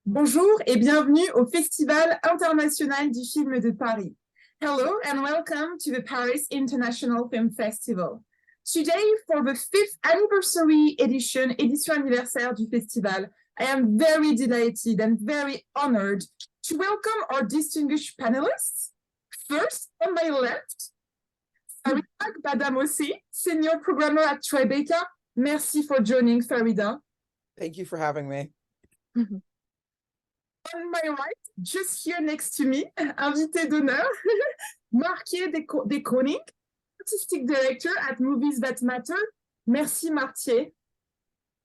Bonjour et bienvenue au Festival international du film de Paris. Hello and welcome to the Paris International Film Festival. Today, for the fifth anniversary édition anniversaire du festival, I am very delighted and very honored to welcome our distinguished panelists. First, on my left, Faridah Gbadamosi, Senior Programmer at Tribeca. Merci for joining, Faridah. Thank you for having me. On my right, just here next to me, invité d'honneur, Margje des Koning, Artistic Director at Movies That Matter. Merci, Margje.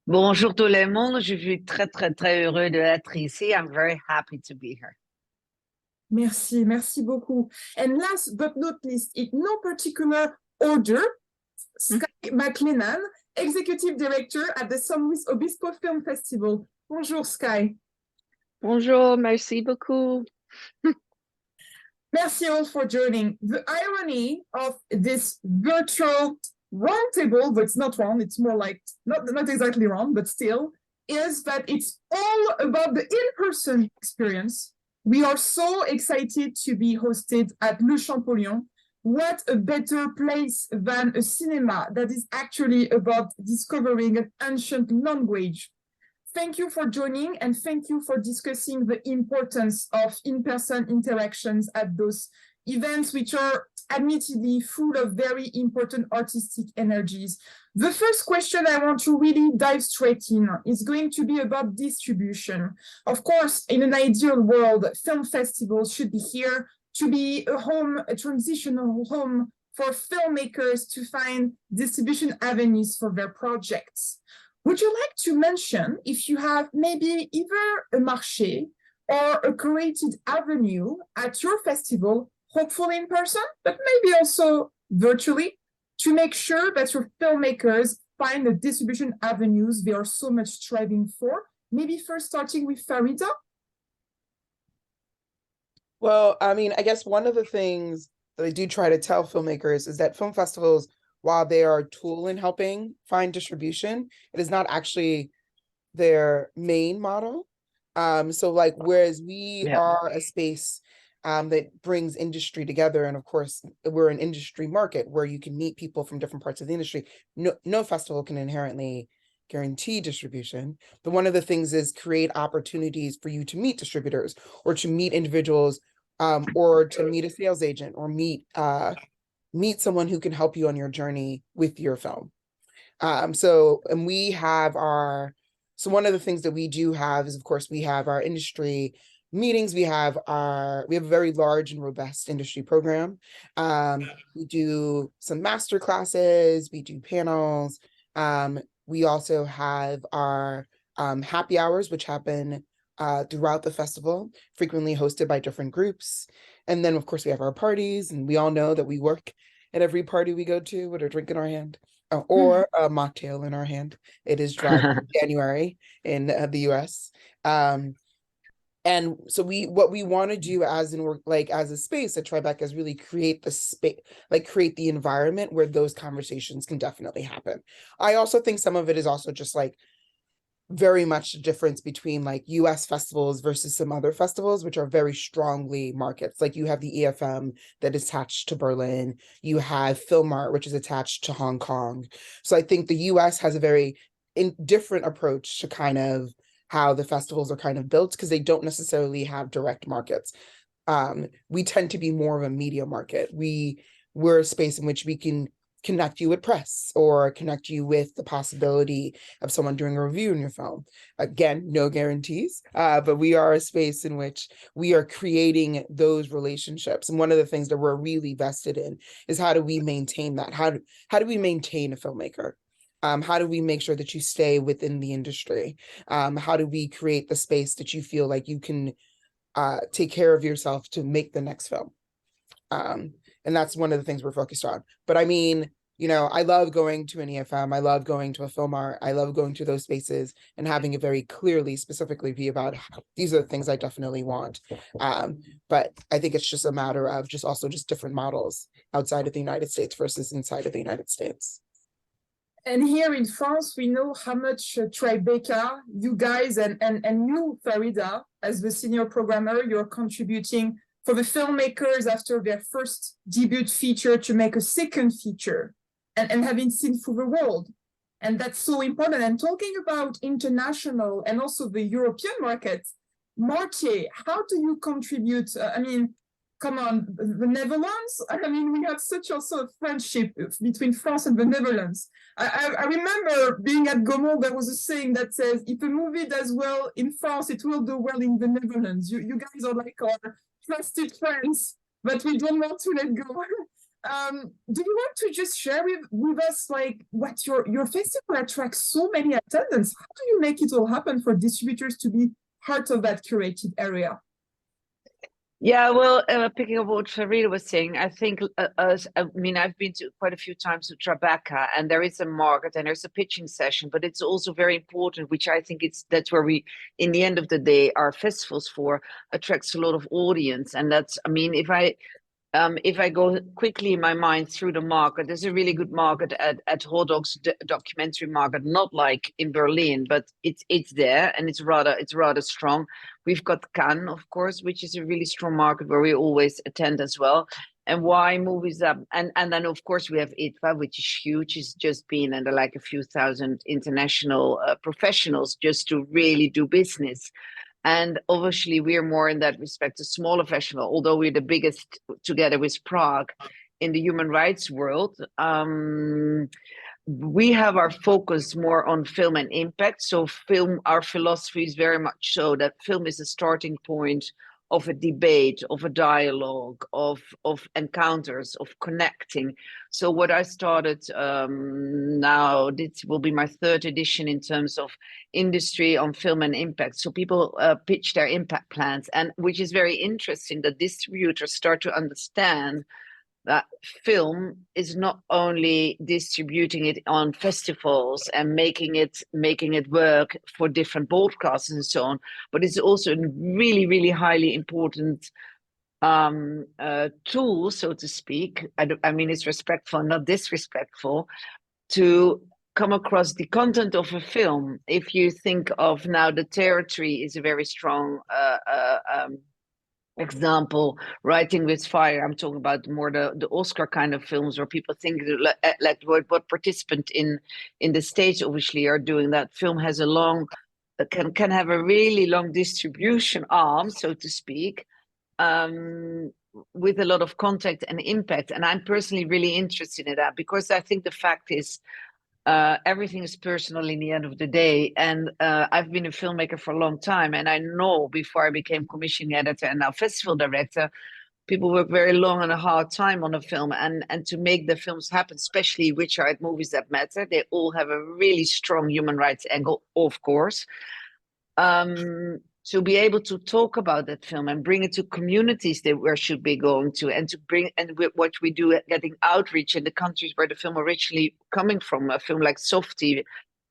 Bonjour tout le monde, je suis très heureux d'être ici. I'm very happy to be here. Merci beaucoup. And last but not least, in no particular order, Skye McLennan, Executive Director at the Some with Obispo Film Festival. Bonjour, Skye. Bonjour, merci beaucoup. Merci all for joining. The irony of this virtual roundtable, but it's not round, it's more like, not exactly round, but still, is that it's all about the in-person experience. We are so excited to be hosted at Le Champollion. What a better place than a cinema that is actually about discovering an ancient language. Thank you for joining and thank you for discussing the importance of in-person interactions at those events, which are admittedly full of very important artistic energies. The first question I want to really dive straight in is going to be about distribution. Of course, in an ideal world, film festivals should be here to be a home, a transitional home for filmmakers to find distribution avenues for their projects. Would you like to mention if you have maybe either a marché or a curated avenue at your festival, hopefully in person, but maybe also virtually, to make sure that your filmmakers find the distribution avenues they are so much striving for? Maybe first starting with Faridah? Well, I mean, I guess one of the things that I do try to tell filmmakers is that film festivals, while they are a tool in helping find distribution, it is not actually their main model. So like, whereas we are a space that brings industry together, and of course, we're an industry market where you can meet people from different parts of the industry. No festival can inherently guarantee distribution, but one of the things is create opportunities for you to meet distributors or to meet individuals, or to meet a sales agent or meet someone who can help you on your journey with your film. So one of the things that we do have is, of course, we have our industry meetings. We have a very large and robust industry program. We do some master classes, we do panels. We also have our happy hours, which happen throughout the festival, frequently hosted by different groups. And then, of course, we have our parties, and we all know that we work at every party we go to with a drink in our hand, or a mocktail in our hand. It is dry January in the US. And so what we want to do as a space at Tribeca is really create the space, create the environment where those conversations can definitely happen. I also think some of it is also just very much the difference between US festivals versus some other festivals, which are very strongly markets. Like you have the EFM that is attached to Berlin, you have Film Art, which is attached to Hong Kong. So I think the US has a very different approach to kind of how the festivals are kind of built, because they don't necessarily have direct markets. We tend to be more of a media market. We're a space in which we can connect you with press or connect you with the possibility of someone doing a review in your film. Again, no guarantees, but we are a space in which we are creating those relationships. And one of the things that we're really vested in is how do we maintain that? How do we maintain a filmmaker? How do we make sure that you stay within the industry? How do we create the space that you feel like you can take care of yourself to make the next film? And that's one of the things we're focused on. But I mean, I love going to an EFM. I love going to a Film Art. I love going to those spaces and having it very clearly, specifically be about these are the things I definitely want. But I think it's just a matter of just different models outside of the United States versus inside of the United States. And here in France, we know how much Tribeca, you guys, and you, Faridah, as the senior programmer, you're contributing for the filmmakers after their first debut feature to make a second feature and having seen through the world. And that's so important. And talking about international and also the European market, Margje, how do you contribute? I mean, come on, the Netherlands? I mean, we have such also a friendship between France and the Netherlands. I remember being at Gaumont, there was a saying that says, if a movie does well in France, it will do well in the Netherlands. You guys are like our trusted friends, but we don't want to let go. Do you want to just share with us like what your festival attracts so many attendants? How do you make it all happen for distributors to be part of that curated area? Yeah, well, picking up what Faridah was saying, I think, I mean, I've been to quite a few times to Tribeca, and there is a market and there's a pitching session, but it's also very important, which I think that's where we, in the end of the day, our festivals for attracts a lot of audience. And that's, I mean, if I go quickly in my mind through the market, there's a really good market at Hodog's documentary market, not like in Berlin, but it's there and it's rather strong. We've got Cannes, of course, which is a really strong market where we always attend as well. And why movies up? And then of course we have ITVA, which is huge. It's just been under like a few thousand international professionals just to really do business. And obviously, we are more in that respect a smaller festival, although we're the biggest together with Prague in the human rights world. We have our focus more on film and impact. So our philosophy is very much so that film is a starting point of a debate, of a dialogue, of encounters, of connecting. So what I started now, this will be my third edition in terms of industry on film and impact. So people pitch their impact plans, and which is very interesting that distributors start to understand that film is not only distributing it on festivals and making it work for different broadcasters and so on, but it's also a really, really highly important tool, so to speak. I mean, it's respectful, not disrespectful, to come across the content of a film. If you think of now, The Territory is a very strong example. Writing with Fire, I'm talking about more the Oscar kind of films where people think like what participant in the States obviously are doing. That film has a long can have a really long distribution arm, so to speak, with a lot of contact and impact. And I'm personally really interested in that because I think the fact is everything is personal in the end of the day. And I've been a filmmaker for a long time. And I know before I became commissioning editor and now festival director, people work very long and a hard time on a film. And to make the films happen, especially which are at Movies That Matter, they all have a really strong human rights angle, of course. To be able to talk about that film and bring it to communities that we should be going to, and to bring, and what we do, getting outreach in the countries where the film originally coming from. A film like Softie,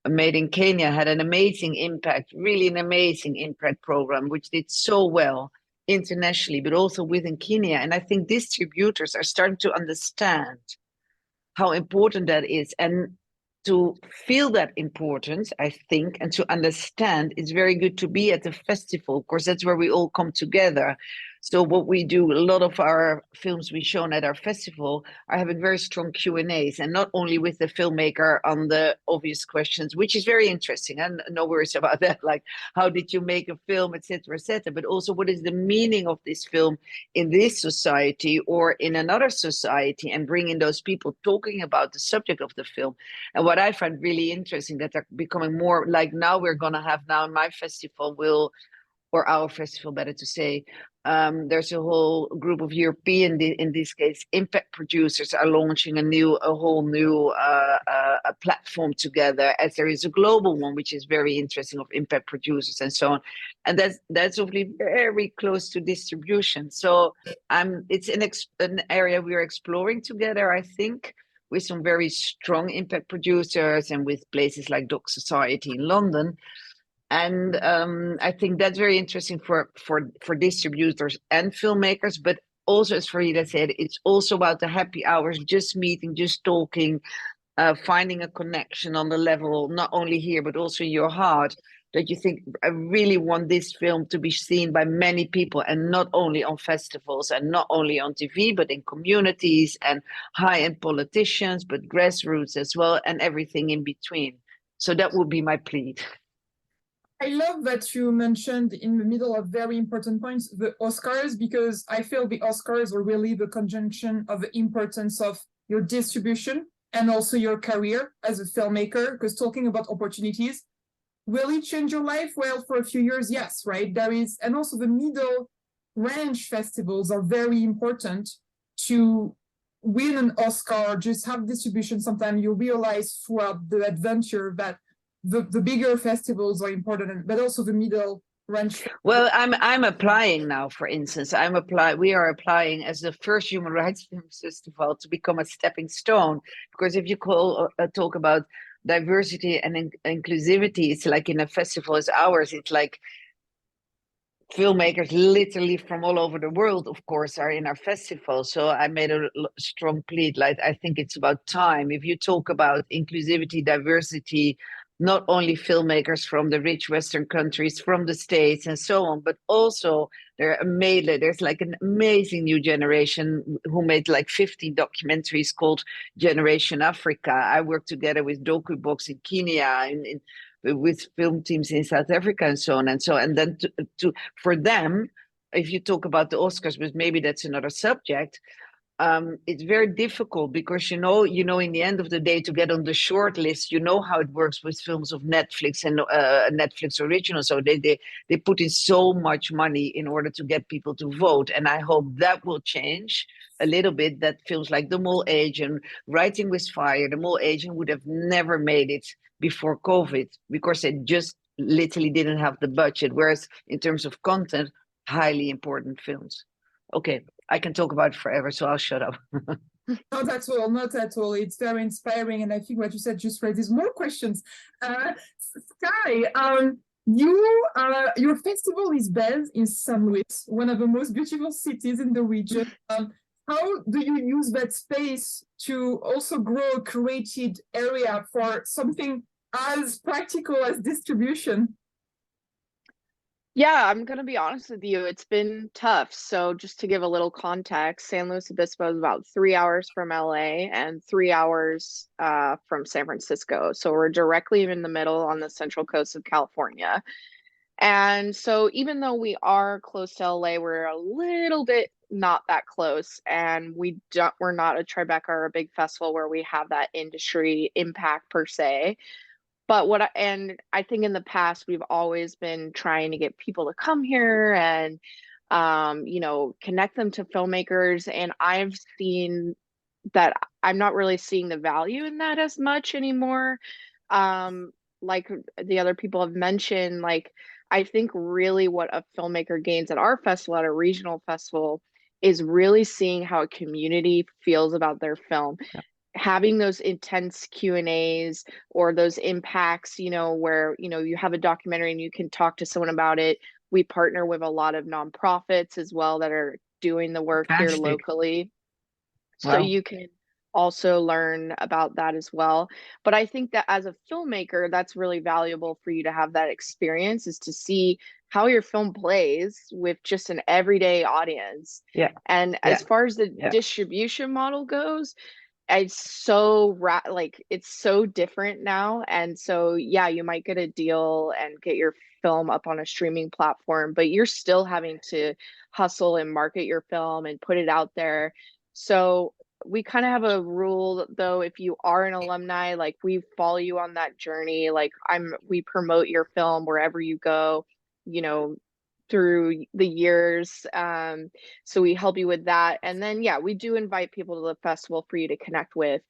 made in Kenya, had an amazing impact, really an amazing impact program, which did so well internationally, but also within Kenya. And I think distributors are starting to understand how important that is. And to feel that importance, I think, and to understand, it's very good to be at the festival. Of course, that's where we all come together. So what we do, a lot of our films we shown at our festival are having very strong Q&As, and not only with the filmmaker on the obvious questions, which is very interesting, and no worries about that, like how did you make a film, etc., but also what is the meaning of this film in this society or in another society, and bringing those people talking about the subject of the film. And what I find really interesting, that they're becoming more like, now we're going to have, now in my festival or our festival, better to say, there's a whole group of European, in this case, impact producers are launching a whole new platform together, as there is a global one, which is very interesting, of impact producers and so on. And that's obviously very close to distribution. So it's an area we are exploring together, I think, with some very strong impact producers and with places like Doc Society in London. And I think that's very interesting for distributors and filmmakers, but also, as Faridah said, it's also about the happy hours, just meeting, just talking, finding a connection on the level, not only here, but also in your heart, that you think, I really want this film to be seen by many people, and not only on festivals and not only on TV, but in communities and high-end politicians, but grassroots as well, and everything in between. So that would be my plea. I love that you mentioned in the middle of very important points, the Oscars, because I feel the Oscars are really the conjunction of the importance of your distribution and also your career as a filmmaker, because talking about opportunities, will it change your life? Well, for a few years, yes, right? There is, and also the middle range festivals are very important to win an Oscar, just have distribution. Sometimes you realize throughout the adventure that the bigger festivals are important, but also the middle range. Well, I'm applying now, for instance. We are applying as the first human rights film festival to become a stepping stone. Because if you talk about diversity and inclusivity, it's like in a festival as ours, it's like filmmakers literally from all over the world, of course, are in our festival. So I made a strong plea. Like, I think it's about time. If you talk about inclusivity, diversity, not only filmmakers from the rich Western countries, from the States and so on, but also there's like an amazing new generation who made like 15 documentaries called Generation Africa. I worked together with DocuBox in Kenya, with film teams in South Africa and so on and so on. And then for them, if you talk about the Oscars, but maybe that's another subject, it's very difficult because in the end of the day, to get on the short list, you know how it works with films of Netflix and Netflix originals. So they put in so much money in order to get people to vote, and I hope that will change a little bit. That films like The Mole Agent, Writing with Fire, The Mole Agent would have never made it before COVID because they just literally didn't have the budget. Whereas in terms of content, highly important films. Okay, I can talk about it forever, so I'll shut up. Not at all, not at all. It's very inspiring, and I think what you said just raises more questions. Skye, your festival is based in St. Louis, one of the most beautiful cities in the region. How do you use that space to also grow a curated area for something as practical as distribution? Yeah, I'm gonna be honest with you. It's been tough. So just to give a little context, San Luis Obispo is about 3 hours from LA and 3 hours from San Francisco. So we're directly in the middle on the central coast of California. And so even though we are close to LA, we're a little bit not that close. And we're not a Tribeca or a big festival where we have that industry impact per se. But I think in the past we've always been trying to get people to come here and connect them to filmmakers, and I've seen that I'm not really seeing the value in that as much anymore. Like the other people have mentioned, like I think really what a filmmaker gains at our festival, at a regional festival, is really seeing how a community feels about their film. Yeah. Having those intense Q&As or those impacts, where, you have a documentary and you can talk to someone about it. We partner with a lot of nonprofits as well that are doing the work here locally. Wow. So you can also learn about that as well. But I think that as a filmmaker, that's really valuable for you to have that experience, is to see how your film plays with just an everyday audience. Yeah. And as far as the distribution model goes, it's so it's so different now. And so you might get a deal and get your film up on a streaming platform, but you're still having to hustle and market your film and put it out there. So we kind of have a rule, though, if you are an alumni, like we follow you on that journey. Like we promote your film wherever you go, through the years. So we help you with that. And then, we do invite people to the festival for you to connect with.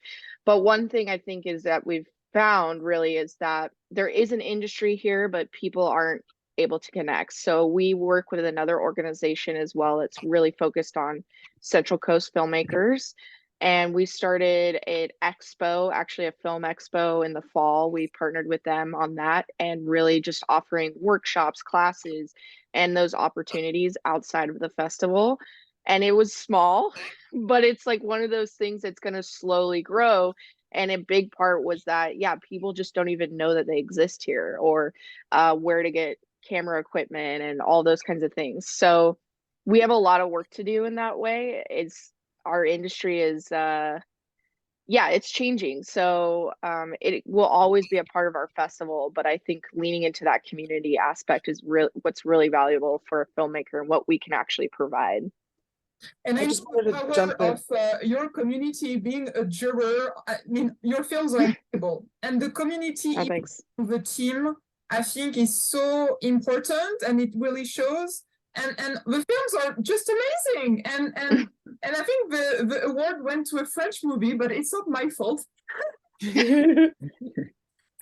But one thing I think is that we've found really is that there is an industry here, but people aren't able to connect. So we work with another organization as well that's really focused on Central Coast filmmakers. And we started an expo, actually a film expo in the fall. We partnered with them on that and really just offering workshops, classes, and those opportunities outside of the festival. And it was small, but it's like one of those things that's going to slowly grow. And a big part was that, yeah, people just don't even know that they exist here, or where to get camera equipment and all those kinds of things. So we have a lot of work to do in that way. Our industry is yeah, it's changing. So it will always be a part of our festival, but I think leaning into that community aspect is what's really valuable for a filmmaker and what we can actually provide. And I I just know wanted the to power jump in. of your community being a juror. I mean, your films are incredible, and the community, Oh, thanks. the team, I think is so important, and it really shows. And the films are just amazing. And I think the award went to a French movie, but it's not my fault.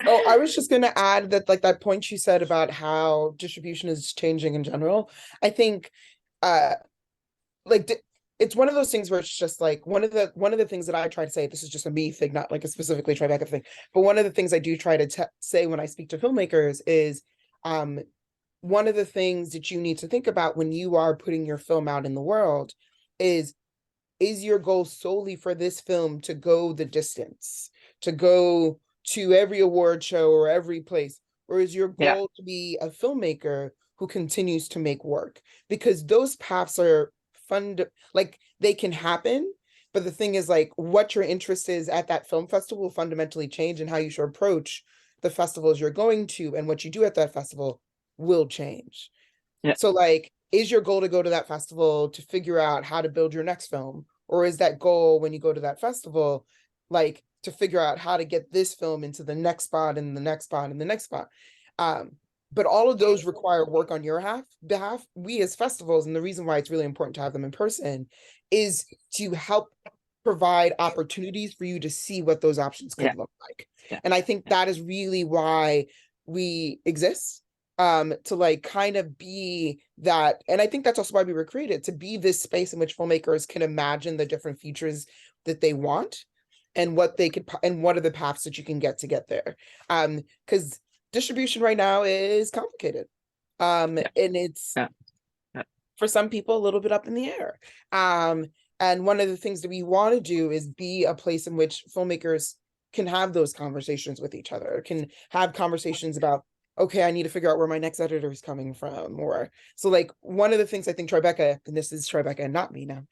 Oh, I was just gonna add that, like, that point you said about how distribution is changing in general. I think like it's one of those things where it's just like one of the things that I try to say, this is just a me thing, not like a specifically Tribeca thing, but one of the things I do try to say when I speak to filmmakers is one of the things that you need to think about when you are putting your film out in the world is your goal solely for this film to go the distance, to go to every award show or every place, or is your goal to be a filmmaker who continues to make work? Because those paths are like they can happen, but the thing is, like, what your interest is at that film festival will fundamentally change, and how you should approach the festivals you're going to and what you do at that festival will change. So, like, is your goal to go to that festival to figure out how to build your next film? Or is that goal, when you go to that festival, like, to figure out how to get this film into the next spot and the next spot and the next spot? But all of those require work on your behalf. We as festivals, and the reason why it's really important to have them in person, is to help provide opportunities for you to see what those options could look like. And I think that is really why we exist. To, like, kind of be that, and I think that's also why we were created, to be this space in which filmmakers can imagine the different futures that they want and what they could, and what are the paths that you can get there. Because distribution right now is complicated. And it's for some people a little bit up in the air. And one of the things that we want to do is be a place in which filmmakers can have those conversations with each other, can have conversations about, okay, I need to figure out where my next editor is coming from. Or so, like, one of the things I think Tribeca, and this is Tribeca and not me now,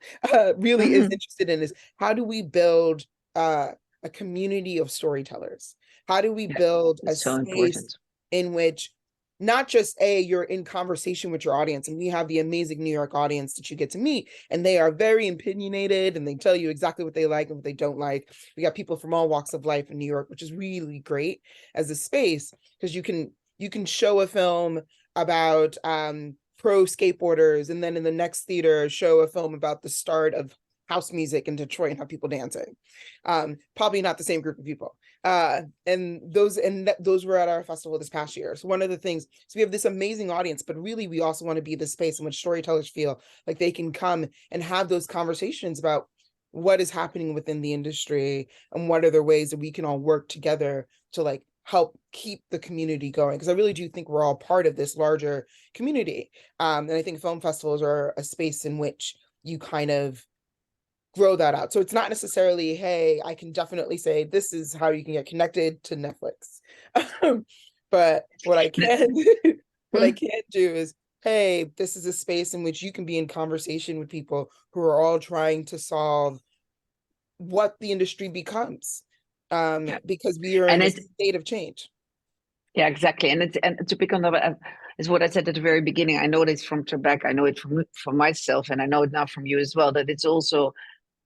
really is interested in is, how do we build a community of storytellers? How do we build a space in which not just you're in conversation with your audience, and we have the amazing New York audience that you get to meet, and they are very opinionated, and they tell you exactly what they like and what they don't like. We got people from all walks of life in New York, which is really great as a space, because you can show a film about pro skateboarders, and then in the next theater show a film about the start of house music in Detroit and how people dancing. Probably not the same group of people. And those were at our festival this past year. So one of the things, so we have this amazing audience, but really we also want to be the space in which storytellers feel like they can come and have those conversations about what is happening within the industry and what are the ways that we can all work together to, like, help keep the community going. Because I really do think we're all part of this larger community. And I think film festivals are a space in which you kind of grow that out. So it's not necessarily, hey, I can definitely say this is how you can get connected to Netflix. But what I can do is, hey, this is a space in which you can be in conversation with people who are all trying to solve what the industry becomes. Because we are in a state of change. Yeah, exactly. And to pick on that, is what I said at the very beginning. I know this from Tribeca, I know it from myself, and I know it now from you as well, that it's also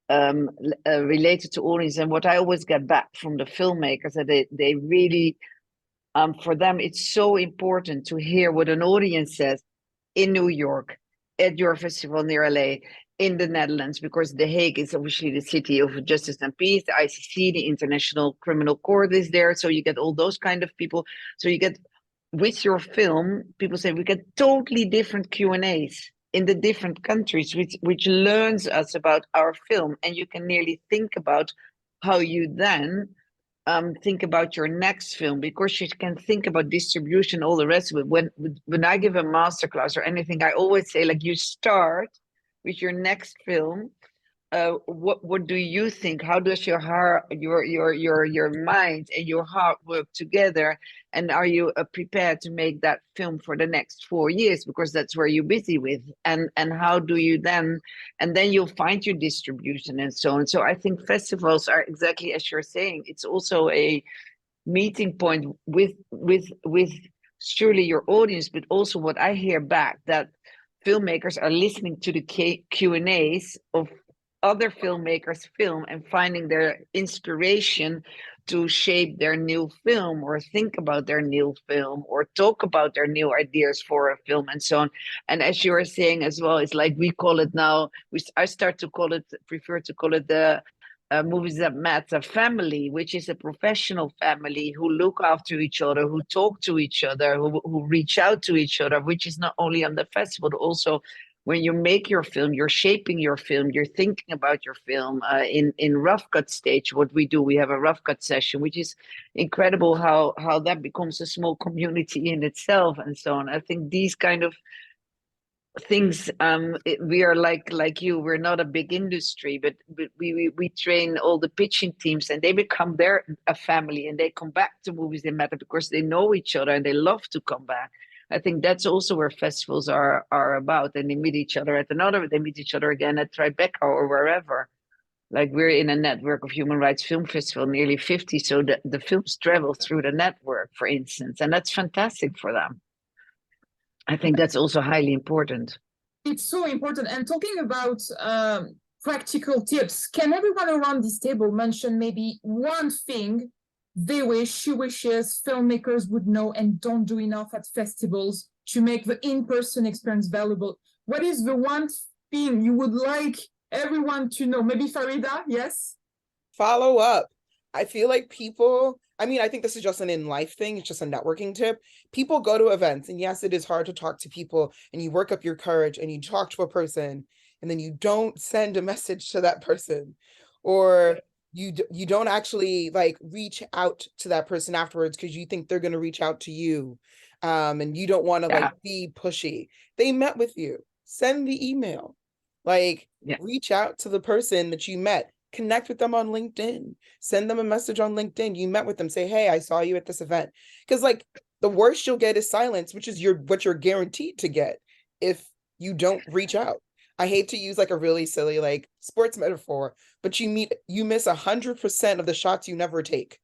related to audience. And what I always get back from the filmmakers, that they really, for them, it's so important to hear what an audience says in New York, at your festival near LA, in the Netherlands, because The Hague is obviously the city of justice and peace. The ICC, the International Criminal Court, is there. So you get all those kind of people. So you get, with your film, people say we get totally different Q&As in the different countries, which learns us about our film. And you can nearly think about how you then think about your next film, because you can think about distribution, all the rest of it. When I give a masterclass or anything, I always say, like, you start with your next film, what do you think? How does your heart, your mind and your heart work together? And are you prepared to make that film for the next 4 years, because that's where you're busy with? And how do you then? And then you'll find your distribution and so on. So I think festivals are exactly as you're saying. It's also a meeting point with surely your audience, but also what I hear back, that filmmakers are listening to the Q&As of other filmmakers' film and finding their inspiration to shape their new film, or think about their new film, or talk about their new ideas for a film and so on. And as you were saying as well, it's like we call it now, I prefer to call it the movies that matter family, which is a professional family who look after each other, who talk to each other, who reach out to each other, which is not only on the festival, but also when you make your film, you're shaping your film, you're thinking about your film in rough cut stage. What we do, we have a rough cut session, which is incredible how that becomes a small community in itself and so on. I think these kind of things, we are like you, we're not a big industry, but we train all the pitching teams, and they become a family, and they come back to Movies That Matter because they know each other and they love to come back. I think that's also where festivals are about, and they meet each other they meet each other again at Tribeca or wherever. Like, we're in a network of human rights film festival, nearly 50, so the films travel through the network, for instance, and that's fantastic for them. I think that's also highly important. It's so important. And talking about practical tips, can everyone around this table mention maybe one thing she wishes filmmakers would know and don't do enough at festivals to make the in-person experience valuable? What is the one thing you would like everyone to know? Maybe Faridah, yes? Follow up. I feel like people, I mean, I think this is just an in-life thing. It's just a networking tip. People go to events, and yes, it is hard to talk to people, and you work up your courage and you talk to a person, and then you don't send a message to that person, or you don't actually like reach out to that person afterwards because you think they're going to reach out to you, and you don't want to like be pushy. They met with you. Send the email. Like, reach out to the person that you met. Connect with them on LinkedIn. Send them a message on LinkedIn. You met with them. Say, hey, I saw you at this event. Because like the worst you'll get is silence, which is what you're guaranteed to get if you don't reach out. I hate to use like a really silly like sports metaphor, but you miss 100% of the shots you never take.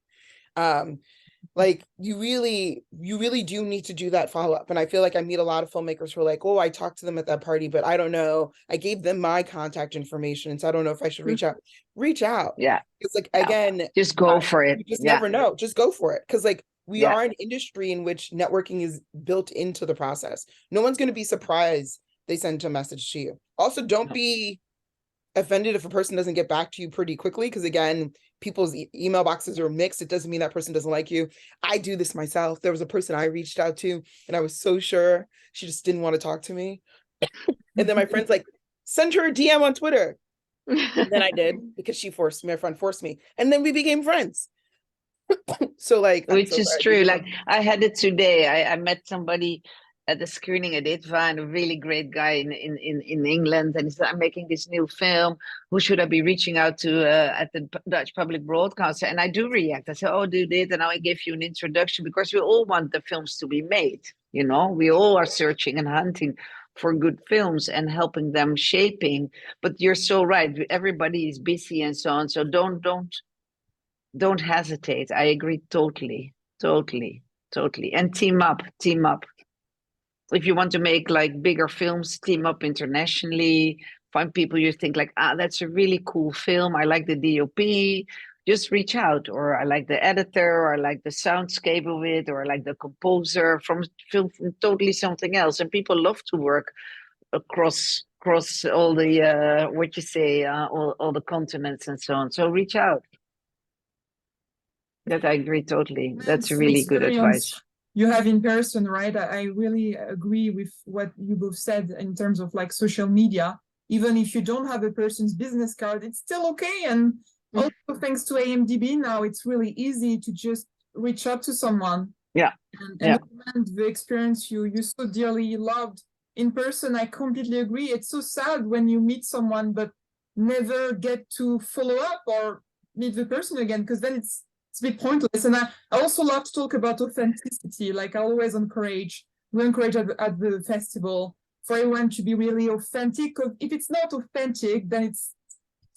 Like you really do need to do that follow-up. And I feel like I meet a lot of filmmakers who are like, oh, I talked to them at that party, but I don't know. I gave them my contact information, so I don't know if I should reach out. Reach out. Yeah. It's like, again, just go for it. You just never know. Just go for it. Because like we are an industry in which networking is built into the process. No one's going to be surprised they send a message to you. Also, don't be offended if a person doesn't get back to you pretty quickly, because again, people's email boxes are mixed. It doesn't mean that person doesn't like you. I do this myself. There was a person I reached out to, and I was so sure she just didn't want to talk to me. And then my friend's like, send her a DM on Twitter. And then I did, because my friend forced me. And then we became friends. So like, which is true. Like, I had it today. I met somebody at the screening at ITVA, a really great guy in England, and he said, I'm making this new film. Who should I be reaching out to at the Dutch public broadcaster? And I do react. I say, oh, do this, and I give you an introduction, because we all want the films to be made. You know, we all are searching and hunting for good films and helping them shaping. But you're so right. Everybody is busy and so on. So don't hesitate. I agree totally. And team up. If you want to make like bigger films, team up internationally, find people you think like, that's a really cool film. I like the DOP, just reach out. Or I like the editor, or I like the soundscape of it, or I like the composer from film, from totally something else. And people love to work across all the, all the continents and so on. So reach out. That I agree totally. That's really good advice. You have in person, right? I really agree with what you both said in terms of like social media. Even if you don't have a person's business card, it's still okay. And also thanks to IMDb now, it's really easy to just reach out to someone. Yeah. And the experience you so dearly loved in person, I completely agree. It's so sad when you meet someone, but never get to follow up or meet the person again, because then it's a bit pointless. And I also love to talk about authenticity. Like I always we encourage at the festival for everyone to be really authentic. Because if it's not authentic, then it's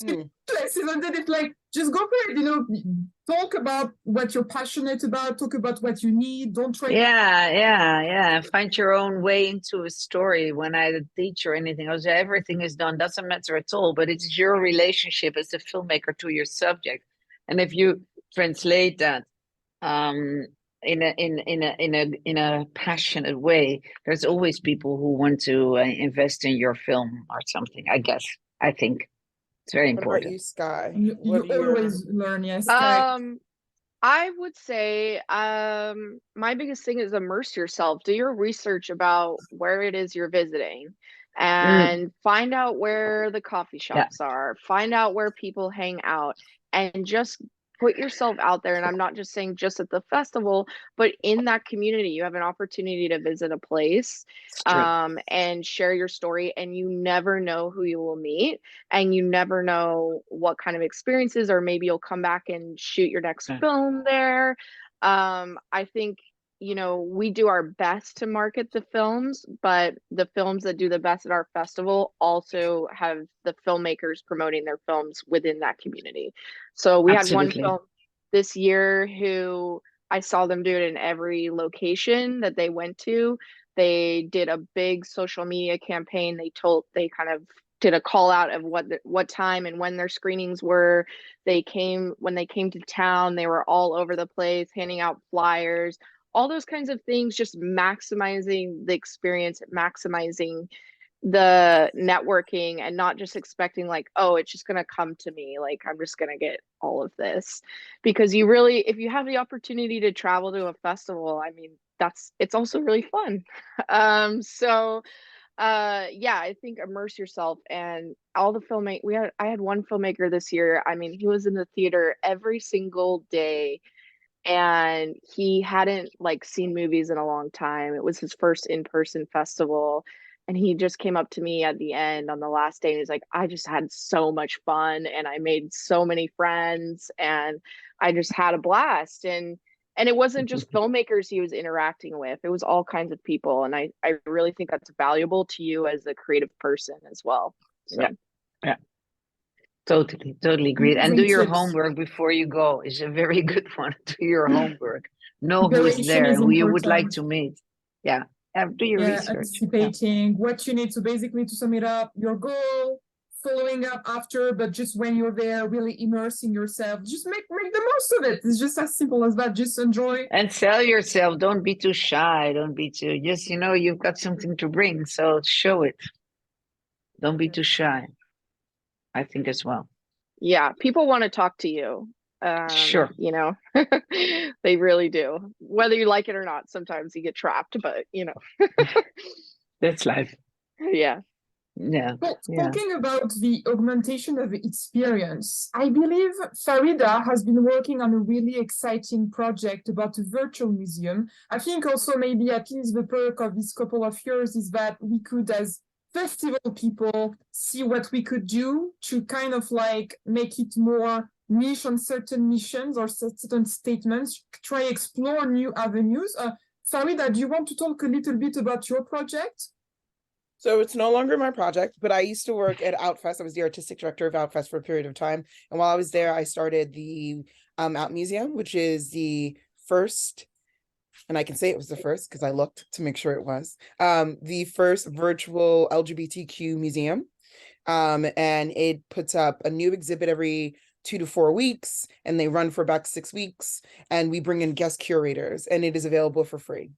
pointless, isn't it? It's like, just go for it, talk about what you're passionate about, talk about what you need, don't try. Yeah. Find your own way into a story. When I teach or anything, I say everything is done, doesn't matter at all, but it's your relationship as a filmmaker to your subject. And if you translate that in a passionate way, there's always people who want to invest in your film or something, I think. It's very important. What about you, Skye? You always learn, yes. I would say my biggest thing is immerse yourself. Do your research about where it is you're visiting and find out where the coffee shops are. Find out where people hang out and just put yourself out there. And I'm not just saying just at the festival, but in that community, you have an opportunity to visit a place and share your story, and you never know who you will meet, and you never know what kind of experiences, or maybe you'll come back and shoot your next film there. I think, we do our best to market the films, but the films that do the best at our festival also have the filmmakers promoting their films within that community. So we had one film this year who I saw them do it in every location that they went to. They did a big social media campaign. They kind of did a call out of what time and when their screenings were. When they came to town, they were all over the place, handing out flyers, all those kinds of things, just maximizing the experience, maximizing the networking, and not just expecting like, oh, it's just going to come to me. Like, I'm just going to get all of this. Because if you have the opportunity to travel to a festival, I mean, it's also really fun. I think immerse yourself. And all the I had one filmmaker this year. I mean, he was in the theater every single day, and he hadn't seen movies in a long time. It was his first in-person festival, and he just came up to me at the end on the last day, and he's like, I just had so much fun, and I made so many friends, and I just had a blast. And it wasn't just filmmakers he was interacting with, it was all kinds of people. And I really think that's valuable to you as a creative person as well. So. Yeah. Totally agree. And do your homework before you go is a very good one. Do your homework. Know who is there and who you would like to meet. Yeah. Do your research. Anticipating what you need to basically, to sum it up, your goal, following up after, but just when you're there, really immersing yourself. Just make the most of it. It's just as simple as that. Just enjoy. And sell yourself. Don't be too shy. Don't be too, just, you've got something to bring. So show it. Don't be too shy. I think as well. Yeah, people want to talk to you. Sure. They really do. Whether you like it or not, sometimes you get trapped, but That's life. Yeah. Yeah. Well, talking about the augmentation of the experience, I believe Faridah has been working on a really exciting project about a virtual museum. I think also maybe at least the perk of this couple of years is that we could, as festival people, see what we could do to kind of make it more niche on certain missions or certain statements, try explore new avenues. Faridah, do you want to talk a little bit about your project? So it's no longer my project, but I used to work at Outfest. I was the artistic director of Outfest for a period of time. And while I was there, I started the Out Museum, which is the first, and I can say it was the first because I looked to make sure it was, the first virtual LGBTQ museum. And it puts up a new exhibit every 2 to 4 weeks, and they run for about 6 weeks. And we bring in guest curators, and it is available for free.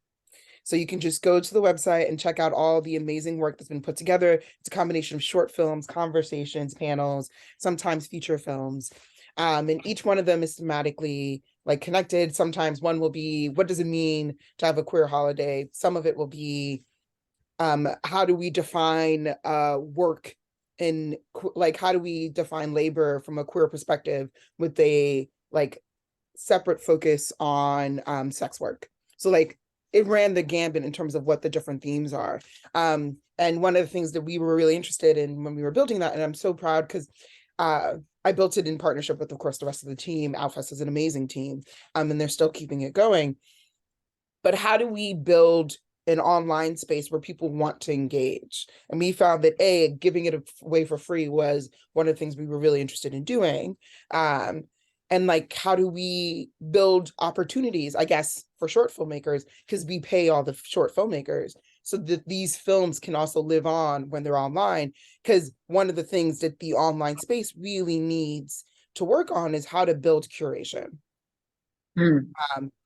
So you can just go to the website and check out all the amazing work that's been put together. It's a combination of short films, conversations, panels, sometimes feature films. And each one of them is thematically connected. Sometimes one will be, what does it mean to have a queer holiday? Some of it will be, how do we define work, and how do we define labor from a queer perspective with a separate focus on sex work. So it ran the gambit in terms of what the different themes are. And one of the things that we were really interested in when we were building that, and I'm so proud because I built it in partnership with, of course, the rest of the team. Outfest is an amazing team, and they're still keeping it going. But how do we build an online space where people want to engage? And we found that giving it away for free was one of the things we were really interested in doing. And like, how do we build opportunities, I guess, for short filmmakers, because we pay all the short filmmakers so that these films can also live on when they're online. Because one of the things that the online space really needs to work on is how to build curation.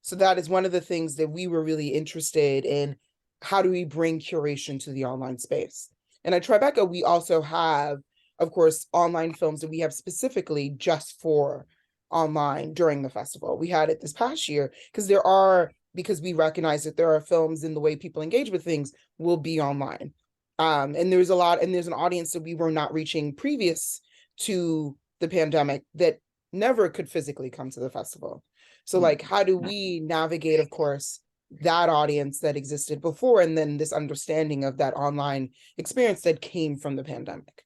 So that is one of the things that we were really interested in. How do we bring curation to the online space? And at Tribeca, we also have, of course, online films that we have specifically just for online during the festival. We had it this past year because we recognize that there are films in the way people engage with things will be online. And there's an audience that we were not reaching previous to the pandemic that never could physically come to the festival. So like, how do we navigate, of course, that audience that existed before, and then this understanding of that online experience that came from the pandemic?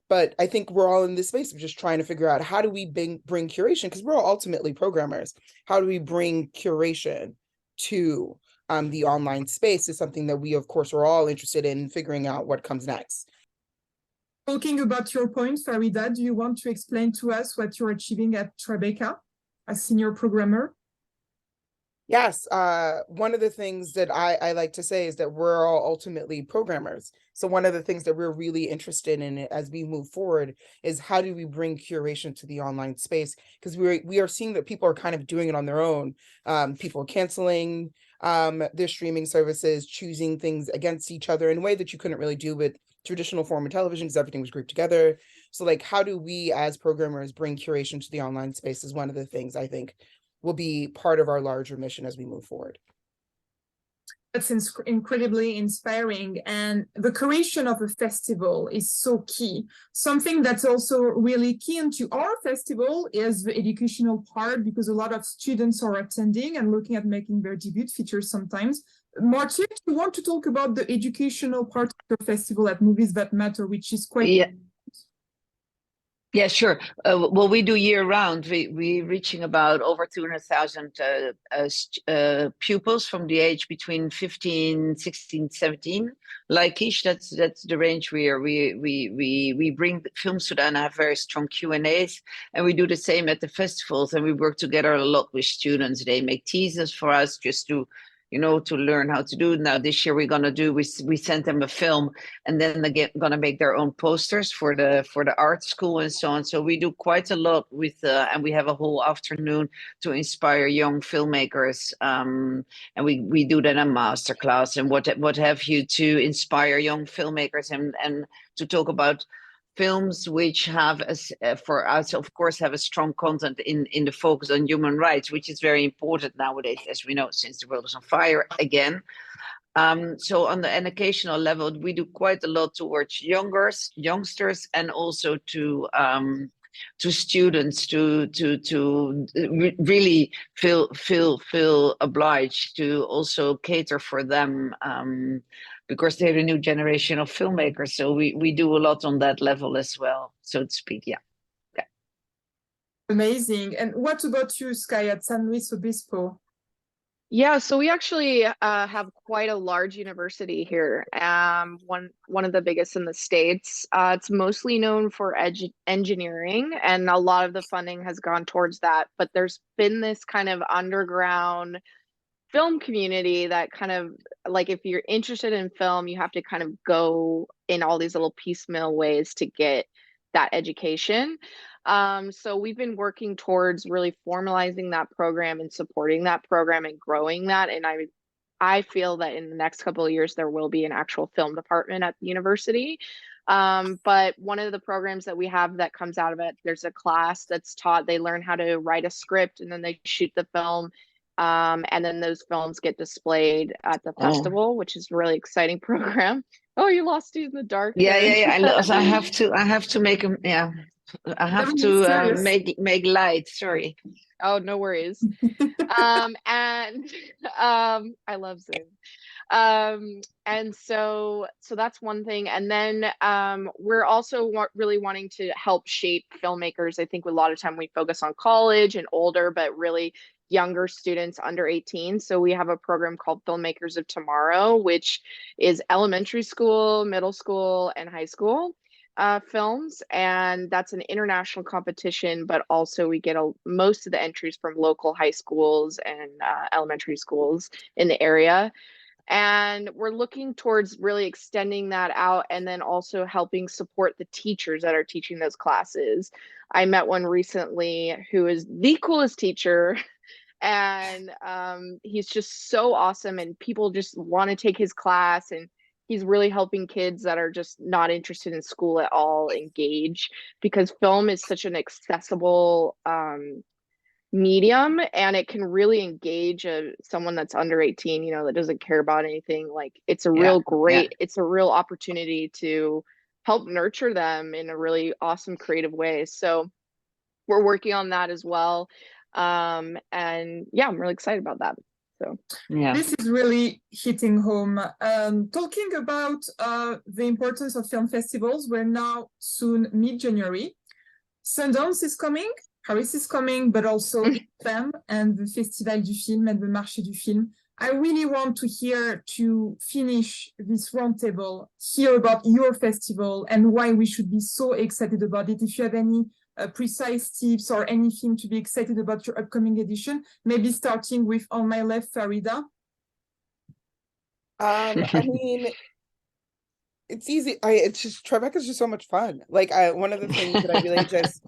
But I think we're all in this space of just trying to figure out, how do we bring curation? Because we're all ultimately programmers. How do we bring curation to the online space is something that we, of course, are all interested in figuring out what comes next. Talking about your point, Faridah, do you want to explain to us what you're achieving at Tribeca as senior programmer? Yes, one of the things that I like to say is that we're all ultimately programmers. So one of the things that we're really interested in as we move forward is, how do we bring curation to the online space? Because we are seeing that people are kind of doing it on their own. People canceling their streaming services, choosing things against each other in a way that you couldn't really do with traditional form of television because everything was grouped together. So like, how do we as programmers bring curation to the online space is one of the things I think will be part of our larger mission as we move forward. That's incredibly inspiring. And the curation of a festival is so key. Something that's also really key into our festival is the educational part, because a lot of students are attending and looking at making their debut features sometimes. Margje, do you want to talk about the educational part of your festival at Movies That Matter, which is quite... Yeah, sure. Well, we do year round. We're reaching about over 200,000 pupils from the age between 15, 16, 17. Like ish, that's the range we bring films to that and have very strong Q&As, and we do the same at the festivals, and we work together a lot with students. They make teasers for us just to learn how to do it. Now this year we're gonna do, we sent them a film, and then they're gonna make their own posters for the art school and so on. So we do quite a lot with, and we have a whole afternoon to inspire young filmmakers, and we do that in masterclass and what have you, to inspire young filmmakers and to talk about films which have, for us, of course, have a strong content in the focus on human rights, which is very important nowadays, as we know, since the world is on fire again. So on the educational level, we do quite a lot towards youngsters, and also to students to really feel obliged to also cater for them, because they're the new generation of filmmakers. So we do a lot on that level as well, so to speak. Yeah. Amazing. And what about you, Skye, at San Luis Obispo? Yeah, so we actually have quite a large university here, one of the biggest in the States. It's mostly known for engineering, and a lot of the funding has gone towards that. But there's been this kind of underground film community that kind of, like, if you're interested in film, you have to kind of go in all these little piecemeal ways to get that education. So we've been working towards really formalizing that program and supporting that program and growing that. And I feel that in the next couple of years, there will be an actual film department at the university. But one of the programs that we have that comes out of it, there's a class that's taught, they learn how to write a script, and then they shoot the film. And then those films get displayed at the festival, which is a really exciting program. Oh, you lost Steve in the dark. Yeah. I have to make them. Yeah, I have to make light. Sorry. Oh, no worries. And I love Zoom. And so that's one thing. And then we're also really wanting to help shape filmmakers. I think a lot of time we focus on college and older, but really younger students under 18. So we have a program called Filmmakers of Tomorrow, which is elementary school, middle school, and high school films, and that's an international competition, but also we get most of the entries from local high schools and elementary schools in the area. And we're looking towards really extending that out and then also helping support the teachers that are teaching those classes. I met one recently who is the coolest teacher, and he's just so awesome, and people just want to take his class, and he's really helping kids that are just not interested in school at all engage, because film is such an accessible medium, and it can really engage someone that's under 18, that doesn't care about anything. Like, it's a real great, it's a real opportunity to help nurture them in a really awesome creative way. So we're working on that as well. And yeah, I'm really excited about that. So yeah, this is really hitting home. Talking about the importance of film festivals, we're now soon mid-January. Sundance is coming, Paris is coming, but also FEM and the Festival du Film and the Margje du Film. I really want to finish this roundtable, hear about your festival and why we should be so excited about it. If you have any precise tips or anything to be excited about your upcoming edition, maybe starting with on my left, Faridah. I mean, it's easy. It's just, Tribeca is just so much fun. Like, one of the things that I really just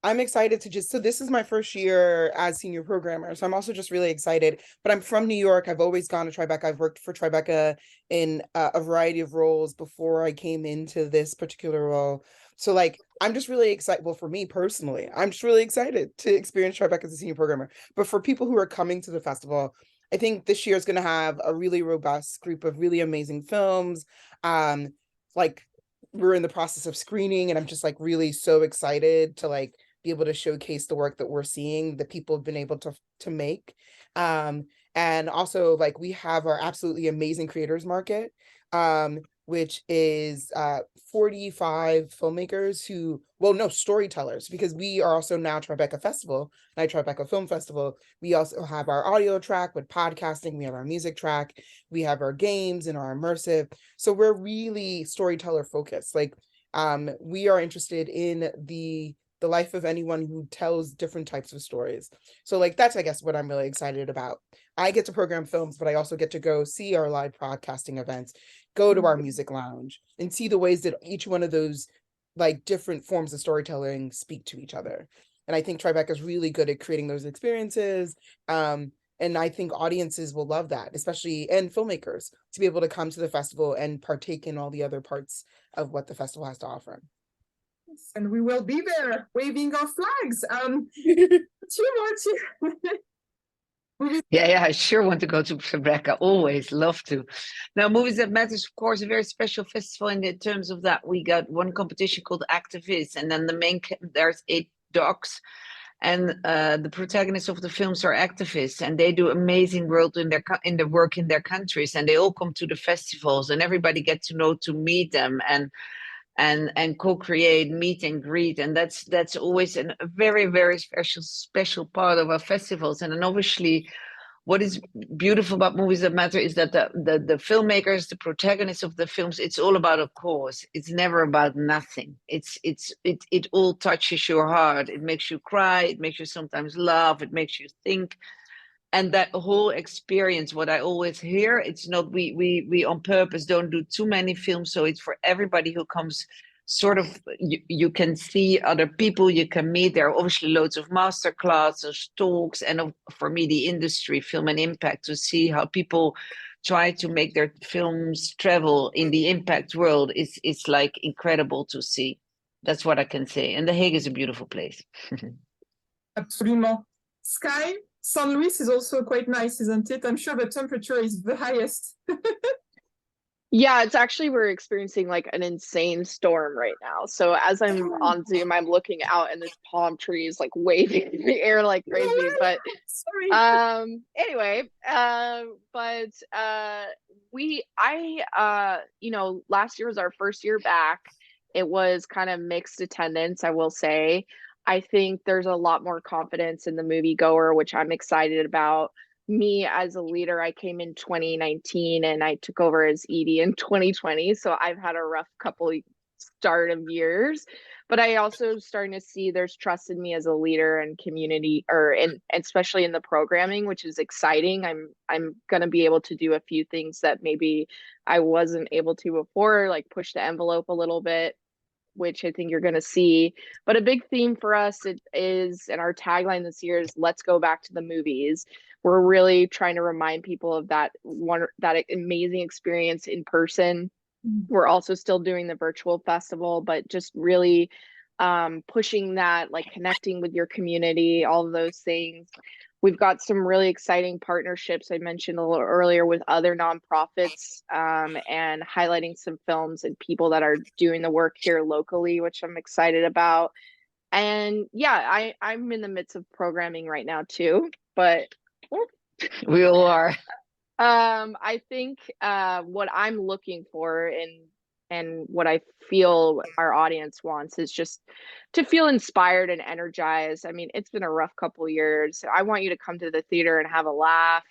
I'm excited to so this is my first year as senior programmer, so I'm also just really excited. But I'm from New York. I've always gone to Tribeca. I've worked for Tribeca in a variety of roles before I came into this particular role. So, like, I'm just really excited. Well, for me personally, I'm just really excited to experience Tribeca as a senior programmer. But for people who are coming to the festival, I think this year is going to have a really robust group of really amazing films. Like, we're in the process of screening, and I'm just like really so excited to like be able to showcase the work that we're seeing that people have been able to make. And also, like, we have our absolutely amazing creators market, which is 45 filmmakers storytellers, because we are also now Tribeca Festival, Tribeca Film Festival. We also have our audio track with podcasting, we have our music track, we have our games and our immersive. So we're really storyteller focused. Like, we are interested in the life of anyone who tells different types of stories. So, like, that's, I guess, what I'm really excited about. I get to program films, but I also get to go see our live podcasting events, go to our music lounge, and see the ways that each one of those like different forms of storytelling speak to each other. And I think Tribeca is really good at creating those experiences. And I think audiences will love that, especially, and filmmakers, to be able to come to the festival and partake in all the other parts of what the festival has to offer. And we will be there waving our flags. Yeah, I sure want to go to Tribeca. Always love to. Now, Movies That Matter is, of course, a very special festival in terms of that. We got one competition called Activists, and then there's 8 docs, and the protagonists of the films are activists, and they do amazing work in their work in their countries, and they all come to the festivals, and everybody gets to meet them and co-create, meet and greet, and that's always a very, very special part of our festivals. And then obviously, what is beautiful about Movies That Matter is that the filmmakers, the protagonists of the films, it's all about a cause. It's never about nothing. It all touches your heart. It makes you cry. It makes you sometimes laugh. It makes you think. And that whole experience, what I always hear, it's not, we on purpose don't do too many films, so it's for everybody who comes. Sort of, you can see other people, you can meet. There are obviously loads of master classes, talks, and for me, the industry, Film and Impact, to see how people try to make their films travel in the impact world. It's like incredible to see. That's what I can say. And The Hague is a beautiful place. Absolutely. Skye, San Luis is also quite nice, isn't it? I'm sure the temperature is the highest. Yeah, it's actually, we're experiencing like an insane storm right now. So as I'm on Zoom, I'm looking out and this palm tree is like waving in the air like crazy. But Sorry. anyway, you know, last year was our first year back. It was kind of mixed attendance, I will say. I think there's a lot more confidence in the moviegoer, which I'm excited about. Me as a leader, I came in 2019 and I took over as ED in 2020. So I've had a rough couple start of years, but I also starting to see there's trust in me as a leader and community, and especially in the programming, which is exciting. I'm going to be able to do a few things that maybe I wasn't able to before, like push the envelope a little bit, which I think you're going to see. But a big theme for us is, and our tagline this year is, let's go back to the movies. We're really trying to remind people of that amazing experience in person. We're also still doing the virtual festival, but just really pushing that, like connecting with your community, all of those things. We've got some really exciting partnerships I mentioned a little earlier with other nonprofits, and highlighting some films and people that are doing the work here locally, which I'm excited about. And yeah, I'm in the midst of programming right now too, but We all are. I think what I'm looking for and what I feel our audience wants is just to feel inspired and energized. I mean, it's been a rough couple of years. I want you to come to the theater and have a laugh.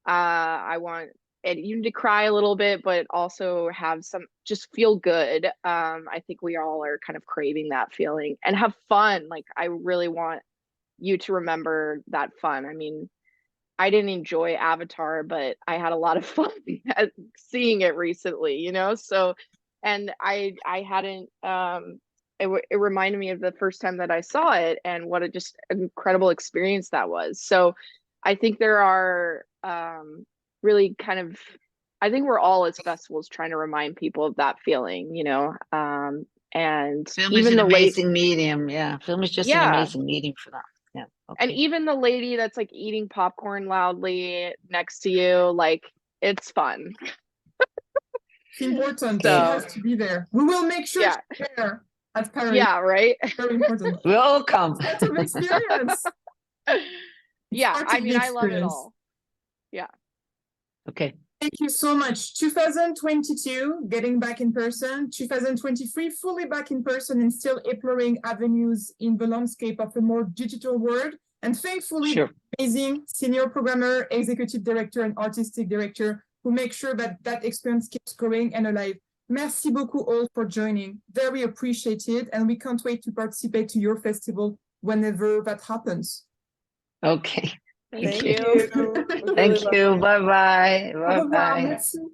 I want you to cry a little bit, but also have just feel good. I think we all are kind of craving that feeling and have fun. Like, I really want you to remember that fun. I mean, I didn't enjoy Avatar, but I had a lot of fun seeing it recently, you know? So, and I hadn't, it reminded me of the first time that I saw it and what a just incredible experience that was. So I think there are really kind of, I think we're all as festivals trying to remind people of that feeling, you know? And Film even is an the late, amazing medium. Yeah, film is just an yeah. amazing medium for that. Yeah. Okay. And even the lady that's like eating popcorn loudly next to you, like, it's fun. It's important. Okay. It has to be there. We will make sure Yeah. it's there at Paris. Yeah, right. Very important. We'll all come. It's part of experience. Yeah, I mean, I love it experience. all. Yeah. Okay. Thank you so much. 2022, getting back in person. 2023, fully back in person and still exploring avenues in the landscape of a more digital world. And thankfully, Sure. amazing senior programmer, executive director, and artistic director who make sure that that experience keeps growing and alive. Merci beaucoup all for joining. Very appreciated. And we can't wait to participate to your festival whenever that happens. Okay. Thank you. you. Thank you. Bye-bye. Au revoir. Bye-bye. Merci.